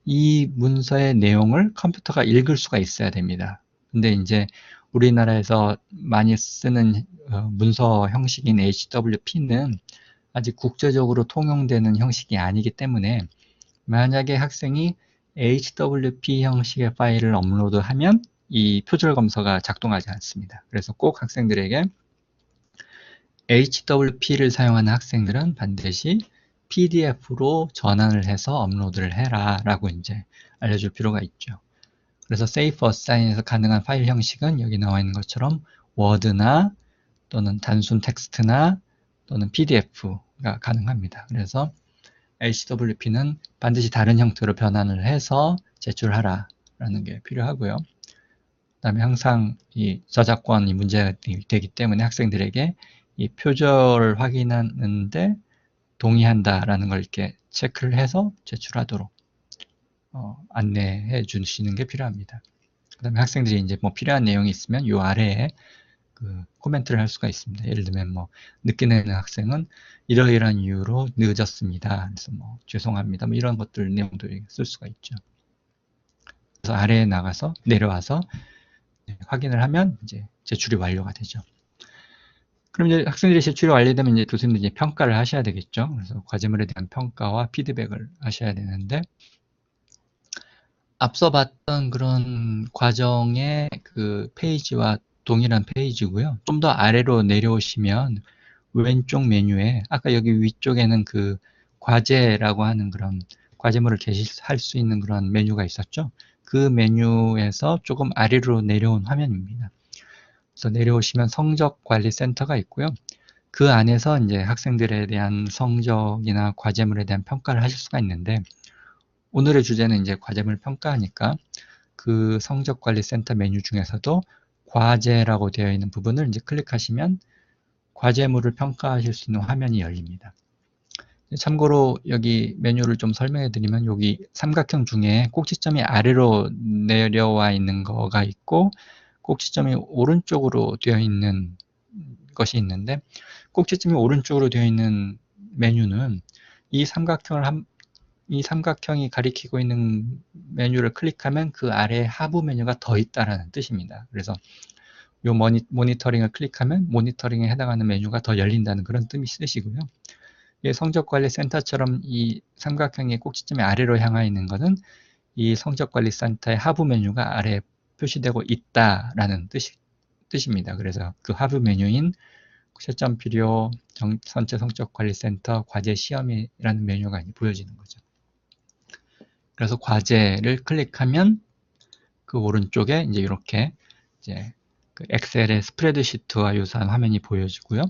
이 문서의 내용을 컴퓨터가 읽을 수가 있어야 됩니다. 근데 이제 우리나라에서 많이 쓰는 문서 형식인 HWP는 아직 국제적으로 통용되는 형식이 아니기 때문에 만약에 학생이 HWP 형식의 파일을 업로드하면 이 표절 검사가 작동하지 않습니다. 그래서 꼭 학생들에게 HWP를 사용하는 학생들은 반드시 PDF로 전환을 해서 업로드를 해라 라고 이제 알려줄 필요가 있죠. 그래서 Safe Assign에서 가능한 파일 형식은 여기 나와 있는 것처럼 워드나 또는 단순 텍스트나 또는 PDF가 가능합니다. 그래서 HWP는 반드시 다른 형태로 변환을 해서 제출하라 라는 게 필요하고요. 그 다음에 항상 이 저작권이 문제가 되기 때문에 학생들에게 이 표절을 확인하는데 동의한다 라는 걸 이렇게 체크를 해서 제출하도록 안내해 주시는 게 필요합니다. 그 다음에 학생들이 이제 뭐 필요한 내용이 있으면 이 아래에 그 코멘트를 할 수가 있습니다. 예를 들면 뭐 늦게 내는 학생은 이러이러한 이유로 늦었습니다. 그래서 뭐 죄송합니다. 뭐 이런 것들 내용도 쓸 수가 있죠. 그래서 아래에 나가서 내려와서 확인을 하면 이제 제출이 완료가 되죠. 그럼 이제 학생들이 제출이 완료되면 이제 교수님들이 이제 평가를 하셔야 되겠죠. 그래서 과제물에 대한 평가와 피드백을 하셔야 되는데 앞서 봤던 그런 과정의 그 페이지와 동일한 페이지고요. 좀 더 아래로 내려오시면 왼쪽 메뉴에 아까 여기 위쪽에는 그 과제라고 하는 그런 과제물을 게시할 수 있는 그런 메뉴가 있었죠. 그 메뉴에서 조금 아래로 내려온 화면입니다. 그래서 내려오시면 성적관리센터가 있고요. 그 안에서 이제 학생들에 대한 성적이나 과제물에 대한 평가를 하실 수가 있는데 오늘의 주제는 이제 과제물 평가하니까 그 성적관리센터 메뉴 중에서도 과제라고 되어 있는 부분을 이제 클릭하시면 과제물을 평가하실 수 있는 화면이 열립니다. 참고로 여기 메뉴를 좀 설명해 드리면 여기 삼각형 중에 꼭지점이 아래로 내려와 있는 거가 있고 꼭지점이 오른쪽으로 되어 있는 것이 있는데 꼭지점이 오른쪽으로 되어 있는 메뉴는 이 삼각형을 이 삼각형이 가리키고 있는 메뉴를 클릭하면 그 아래에 하부 메뉴가 더 있다라는 뜻입니다. 그래서 요 모니터링을 클릭하면 모니터링에 해당하는 메뉴가 더 열린다는 그런 뜻이고요. 성적관리센터처럼 이 삼각형의 꼭지점이 아래로 향해 있는 것은 이 성적관리센터의 하부 메뉴가 아래에 표시되고 있다라는 뜻입니다. 그래서 그 하부 메뉴인 채점 필요, 전체 성적관리센터, 과제 시험이라는 메뉴가 보여지는 거죠. 그래서 과제를 클릭하면 그 오른쪽에 이제 이렇게 이제 그 엑셀의 스프레드시트와 유사한 화면이 보여지고요.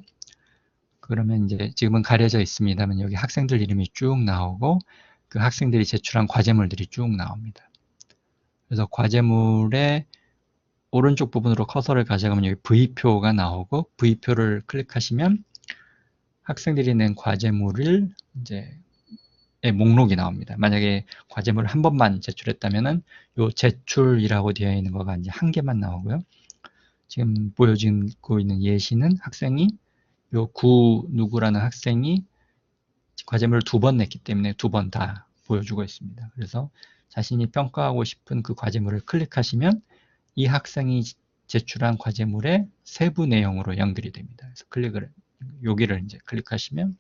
그러면 이제 지금은 가려져 있습니다만 여기 학생들 이름이 쭉 나오고 그 학생들이 제출한 과제물들이 쭉 나옵니다. 그래서 과제물의 오른쪽 부분으로 커서를 가져가면 여기 V표가 나오고 V표를 클릭하시면 학생들이 낸 과제물을 이제 목록이 나옵니다. 만약에 과제물을 한 번만 제출했다면은 요 제출이라고 되어 있는 거가 이제 한 개만 나오고요. 지금 보여지고 있는 예시는 학생이 요 구 누구라는 학생이 과제물을 2번 냈기 때문에 2번 다 보여주고 있습니다. 그래서 자신이 평가하고 싶은 그 과제물을 클릭하시면 이 학생이 제출한 과제물의 세부 내용으로 연결이 됩니다. 그래서 여기를 이제 클릭하시면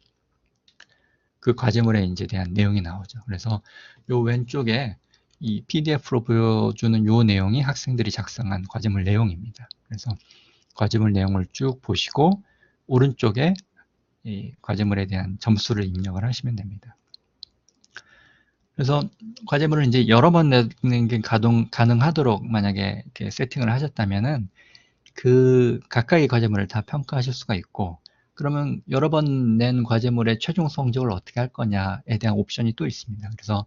그 과제물에 이제 대한 내용이 나오죠. 그래서 요 왼쪽에 이 PDF로 보여주는 요 내용이 학생들이 작성한 과제물 내용입니다. 그래서 과제물 내용을 쭉 보시고 오른쪽에 이 과제물에 대한 점수를 입력을 하시면 됩니다. 그래서 과제물을 이제 여러 번 내는 게 가능하도록 만약에 이렇게 세팅을 하셨다면은 그 각각의 과제물을 다 평가하실 수가 있고, 그러면 여러 번 낸 과제물의 최종 성적을 어떻게 할 거냐에 대한 옵션이 또 있습니다. 그래서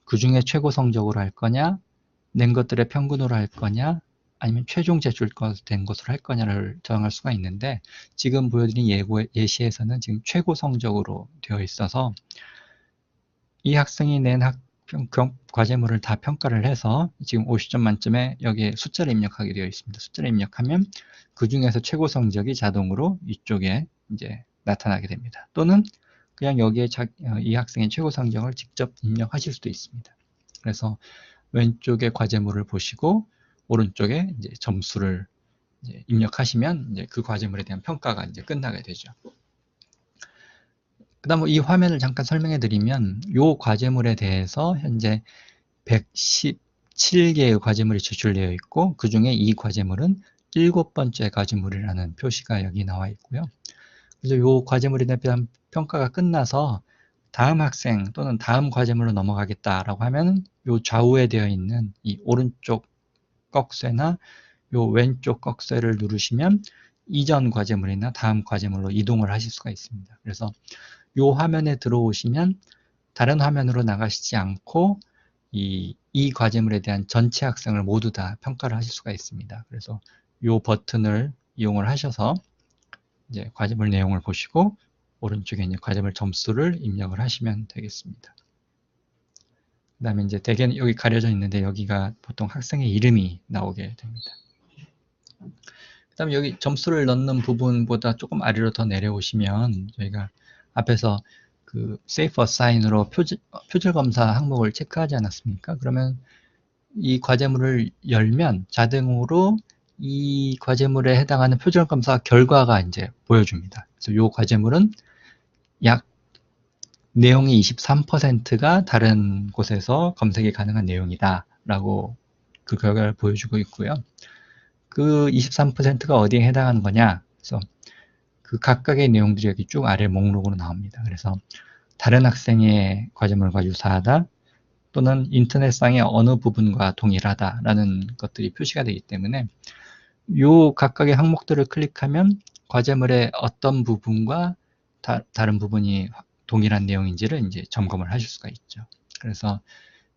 그 중에 최고 성적으로 할 거냐, 낸 것들의 평균으로 할 거냐, 아니면 최종 제출된 것으로 할 거냐를 정할 수가 있는데, 지금 보여드린 예시에서는 지금 최고 성적으로 되어 있어서 이 학생이 낸 과제물을 다 평가를 해서 지금 50점 만점에 여기에 숫자를 입력하게 되어 있습니다. 숫자를 입력하면 그 중에서 최고 성적이 자동으로 이쪽에 이제 나타나게 됩니다. 또는 그냥 여기에 이 학생의 최고 성적을 직접 입력하실 수도 있습니다. 그래서 왼쪽에 과제물을 보시고 오른쪽에 이제 점수를 이제 입력하시면 이제 그 과제물에 대한 평가가 이제 끝나게 되죠. 그 다음 이 화면을 잠깐 설명해 드리면 이 과제물에 대해서 현재 117개의 과제물이 제출되어 있고 그 중에 이 과제물은 7번째 과제물이라는 표시가 여기 나와 있고요. 그래서 이 과제물에 대한 평가가 끝나서 다음 학생 또는 다음 과제물로 넘어가겠다라고 하면 이 좌우에 되어 있는 이 오른쪽 꺽쇠나 이 왼쪽 꺽쇠를 누르시면 이전 과제물이나 다음 과제물로 이동을 하실 수가 있습니다. 그래서 이 화면에 들어오시면 다른 화면으로 나가시지 않고 이 과제물에 대한 전체 학생을 모두 다 평가를 하실 수가 있습니다. 그래서 이 버튼을 이용을 하셔서 이제 과제물 내용을 보시고 오른쪽에 있는 과제물 점수를 입력을 하시면 되겠습니다. 그 다음에 이제 대개는 여기 가려져 있는데 여기가 보통 학생의 이름이 나오게 됩니다. 그 다음에 여기 점수를 넣는 부분보다 조금 아래로 더 내려오시면 저희가 앞에서 그 Safe Assign으로 표절 검사 항목을 체크하지 않았습니까? 그러면 이 과제물을 열면 자동으로 이 과제물에 해당하는 표절 검사 결과가 이제 보여줍니다. 그래서 이 과제물은 약 내용의 23%가 다른 곳에서 검색이 가능한 내용이다 라고 그 결과를 보여주고 있고요. 그 23%가 어디에 해당하는 거냐? 그래서 그 각각의 내용들이 여기 쭉 아래 목록으로 나옵니다. 그래서 다른 학생의 과제물과 유사하다 또는 인터넷상의 어느 부분과 동일하다라는 것들이 표시가 되기 때문에 이 각각의 항목들을 클릭하면 과제물의 어떤 부분과 다른 부분이 동일한 내용인지를 이제 점검을 하실 수가 있죠. 그래서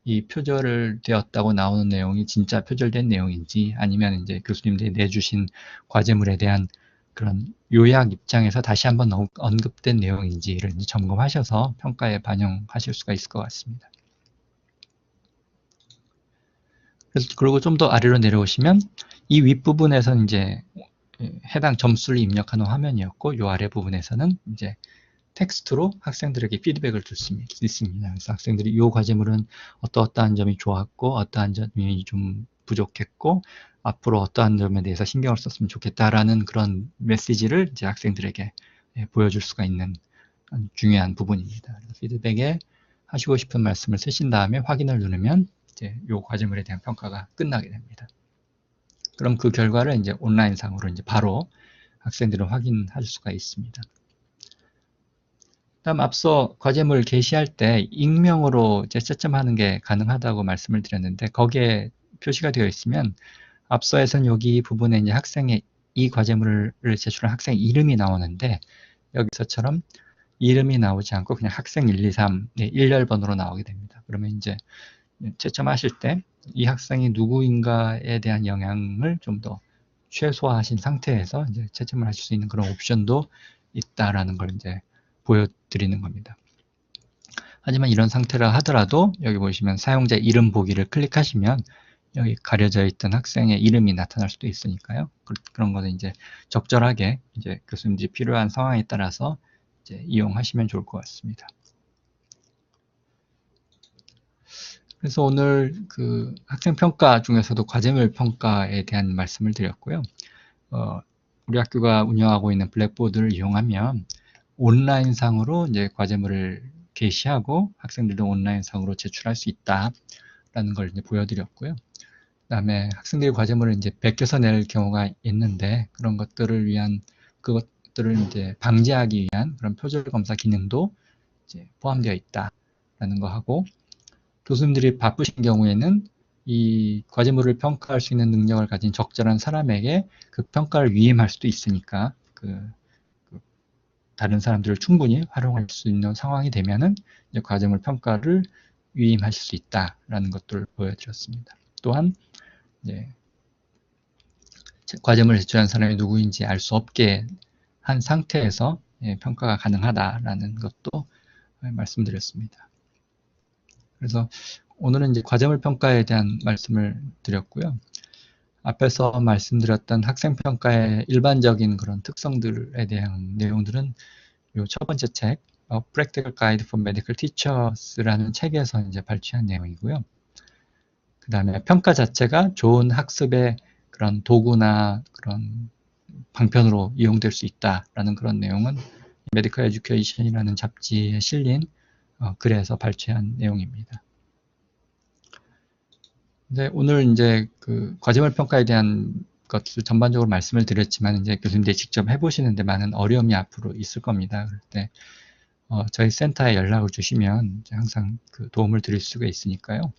이 표절 되었다고 나오는 내용이 진짜 표절된 내용인지 아니면 이제 교수님들이 내주신 과제물에 대한 그런 요약 입장에서 다시 한번 언급된 내용인지를 점검하셔서 평가에 반영하실 수가 있을 것 같습니다. 그리고 좀 더 아래로 내려오시면 이 윗부분에서 이제 해당 점수를 입력하는 화면이었고 이 아래 부분에서는 이제 텍스트로 학생들에게 피드백을 줄 수 있습니다. 그래서 학생들이 이 과제물은 어떠어떠한 점이 좋았고 어떠한 점이 좀 부족했고 앞으로 어떠한 점에 대해서 신경을 썼으면 좋겠다라는 그런 메시지를 이제 학생들에게 보여줄 수가 있는 중요한 부분입니다. 피드백에 하시고 싶은 말씀을 쓰신 다음에 확인을 누르면 이제 이 과제물에 대한 평가가 끝나게 됩니다. 그럼 그 결과를 이제 온라인상으로 이제 바로 학생들은 확인할 수가 있습니다. 다음 앞서 과제물 게시할 때 익명으로 이제 채점하는 게 가능하다고 말씀을 드렸는데 거기에 표시가 되어 있으면 앞서에선 여기 부분에 이제 학생의 이 과제물을 제출한 학생 이름이 나오는데 여기서처럼 이름이 나오지 않고 그냥 학생 1, 2, 3 일렬번호로 나오게 됩니다. 그러면 이제 채점하실 때 이 학생이 누구인가에 대한 영향을 좀 더 최소화하신 상태에서 이제 채점을 하실 수 있는 그런 옵션도 있다라는 걸 이제 보여드리는 겁니다. 하지만 이런 상태라 하더라도 여기 보시면 사용자 이름 보기를 클릭하시면 여기 가려져 있던 학생의 이름이 나타날 수도 있으니까요. 그런 거는 이제 적절하게 이제 교수님들이 필요한 상황에 따라서 이제 이용하시면 좋을 것 같습니다. 그래서 오늘 그 학생평가 중에서도 과제물 평가에 대한 말씀을 드렸고요. 우리 학교가 운영하고 있는 블랙보드를 이용하면 온라인상으로 이제 과제물을 게시하고 학생들도 온라인상으로 제출할 수 있다라는 걸 이제 보여드렸고요. 그다음에 학생들이 과제물을 이제 베껴서 낼 경우가 있는데 그런 것들을 위한 그것들을 이제 방지하기 위한 그런 표절 검사 기능도 이제 포함되어 있다라는 거 하고 교수님들이 바쁘신 경우에는 이 과제물을 평가할 수 있는 능력을 가진 적절한 사람에게 그 평가를 위임할 수도 있으니까 다른 사람들을 충분히 활용할 수 있는 상황이 되면은 이제 과제물 평가를 위임하실 수 있다라는 것들을 보여드렸습니다. 또한 이제 과제물을 제출한 사람이 누구인지 알 수 없게 한 상태에서 평가가 가능하다라는 것도 말씀드렸습니다. 그래서 오늘은 이제 과제물 평가에 대한 말씀을 드렸고요. 앞에서 말씀드렸던 학생평가의 일반적인 그런 특성들에 대한 내용들은 이 첫 번째 책, Practical Guide for Medical Teachers라는 책에서 이제 발췌한 내용이고요. 그 다음에 평가 자체가 좋은 학습의 그런 도구나 그런 방편으로 이용될 수 있다라는 그런 내용은 메디컬 에듀케이션이라는 잡지에 실린 글에서 발췌한 내용입니다. 네, 오늘 이제 그 과제물 평가에 대한 것을 전반적으로 말씀을 드렸지만 이제 교수님들이 직접 해보시는데 많은 어려움이 앞으로 있을 겁니다. 그럴 때 저희 센터에 연락을 주시면 항상 그 도움을 드릴 수가 있으니까요.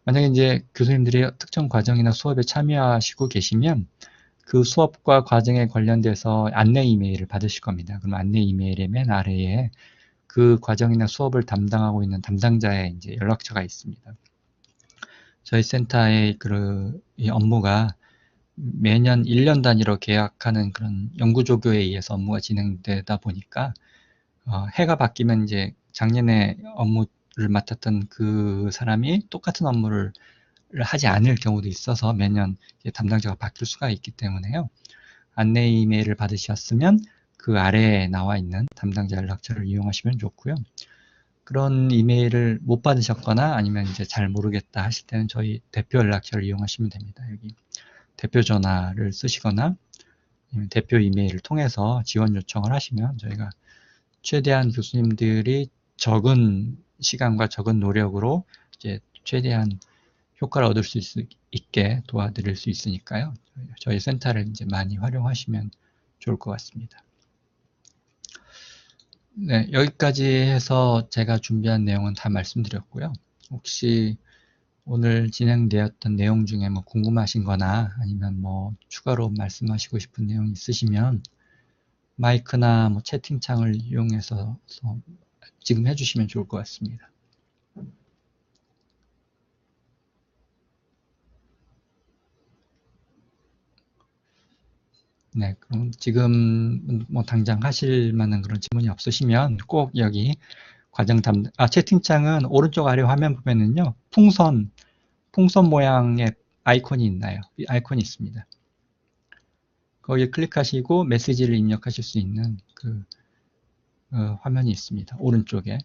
만약에 이제 교수님들이 특정 과정이나 수업에 참여하시고 계시면 그 수업과 과정에 관련돼서 안내 이메일을 받으실 겁니다. 그럼 안내 이메일의 맨 아래에 그 과정이나 수업을 담당하고 있는 담당자의 이제 연락처가 있습니다. 저희 센터의 이 업무가 매년 1년 단위로 계약하는 그런 연구조교에 의해서 업무가 진행되다 보니까 해가 바뀌면 이제 작년에 업무를 맡았던 그 사람이 똑같은 업무를 하지 않을 경우도 있어서 매년 담당자가 바뀔 수가 있기 때문에요. 안내 이메일을 받으셨으면 그 아래에 나와 있는 담당자 연락처를 이용하시면 좋고요. 그런 이메일을 못 받으셨거나 아니면 이제 잘 모르겠다 하실 때는 저희 대표 연락처를 이용하시면 됩니다. 여기 대표 전화를 쓰시거나 아니면 대표 이메일을 통해서 지원 요청을 하시면 저희가 최대한 교수님들이 적은 시간과 적은 노력으로 이제 최대한 효과를 얻을 수 있게 도와드릴 수 있으니까요. 저희 센터를 이제 많이 활용하시면 좋을 것 같습니다. 네, 여기까지 해서 제가 준비한 내용은 다 말씀드렸고요. 혹시 오늘 진행되었던 내용 중에 뭐 궁금하신 거나 아니면 뭐 추가로 말씀하시고 싶은 내용 있으시면 마이크나 뭐 채팅창을 이용해서 지금 해주시면 좋을 것 같습니다. 네, 그럼 지금 뭐 당장 하실 만한 그런 질문이 없으시면 꼭 여기 채팅창은 오른쪽 아래 화면 보면은요, 풍선 모양의 아이콘이 있나요? 이 아이콘이 있습니다. 거기에 클릭하시고 메시지를 입력하실 수 있는 그 화면이 있습니다. 오른쪽에.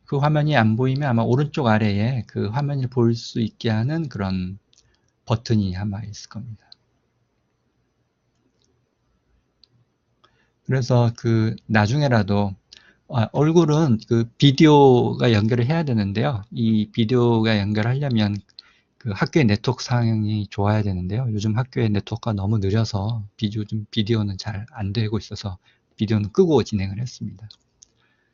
그 화면이 안 보이면 아마 오른쪽 아래에 그 화면을 볼 수 있게 하는 그런 버튼이 아마 있을 겁니다. 그래서 그 나중에라도 얼굴은 그 비디오가 연결을 해야 되는데요. 이 비디오가 연결하려면 그 학교의 네트워크 상황이 좋아야 되는데요. 요즘 학교의 네트워크가 너무 느려서 비디오는 잘 안 되고 있어서 비디오는 끄고 진행을 했습니다.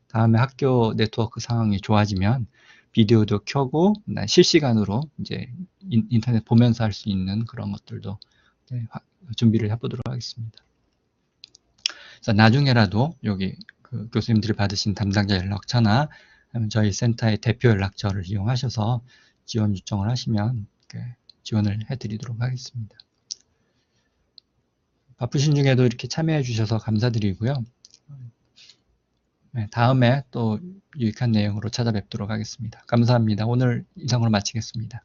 다음에 학교 네트워크 상황이 좋아지면 비디오도 켜고 실시간으로 이제 인터넷 보면서 할 수 있는 그런 것들도 준비를 해보도록 하겠습니다. 그래서 나중에라도 여기 그 교수님들이 받으신 담당자 연락처나 아니면 저희 센터의 대표 연락처를 이용하셔서 지원 요청을 하시면 지원을 해드리도록 하겠습니다. 바쁘신 중에도 이렇게 참여해 주셔서 감사드리고요. 다음에 또 유익한 내용으로 찾아뵙도록 하겠습니다. 감사합니다. 오늘 이상으로 마치겠습니다.